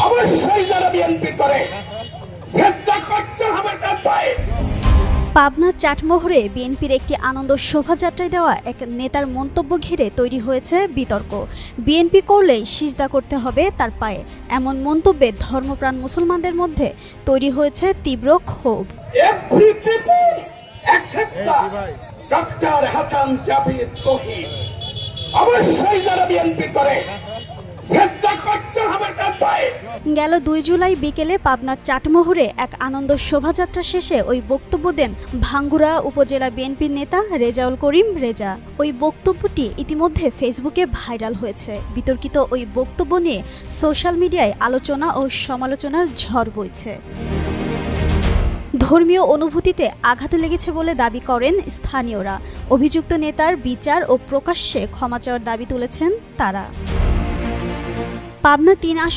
অবশ্যই যারা বিএনপি করে চেষ্টা করতে হবে তার পায়ে। পাবনার চাটমোহরে বিএনপির একটি আনন্দ শোভাযাত্রায় দেওয়া এক নেতার মন্তব্য ঘিরে তৈরি হয়েছে বিতর্ক। বিএনপি করলেই সিজদা করতে হবে তার পায়ে, এমন মন্তব্যে ধর্মপ্রাণ মুসলমানদের মধ্যে তৈরি হয়েছে তীব্র ক্ষোভ। Every people except doctor Hasan Jabir Touhid অবশ্যই যারা বিএনপি করে চেষ্টা করতে হবে তার পায়ে। গেল 2 জুলাই বিকেলে পাবনার চাটমোহরে এক আনন্দ শোভাযাত্রা শেষে ওই বক্তব্য দেন ভাঙ্গুড়া উপজেলা বিএনপির নেতা রেজাউল করিম রেজা। ওই বক্তব্যটি ইতিমধ্যে ফেসবুকে ভাইরাল হয়েছে। বিতর্কিত ওই বক্তব্য নিয়ে সোশ্যাল মিডিয়ায় আলোচনা ও সমালোচনার ঝড় বইছে। ধর্মীয় অনুভূতিতে আঘাত লেগেছে বলে দাবি করেন স্থানীয়রা। অভিযুক্ত নেতার বিচার ও প্রকাশ্যে ক্ষমা চাওয়ার দাবি তুলেছেন তারা। পাবনা 3 আসন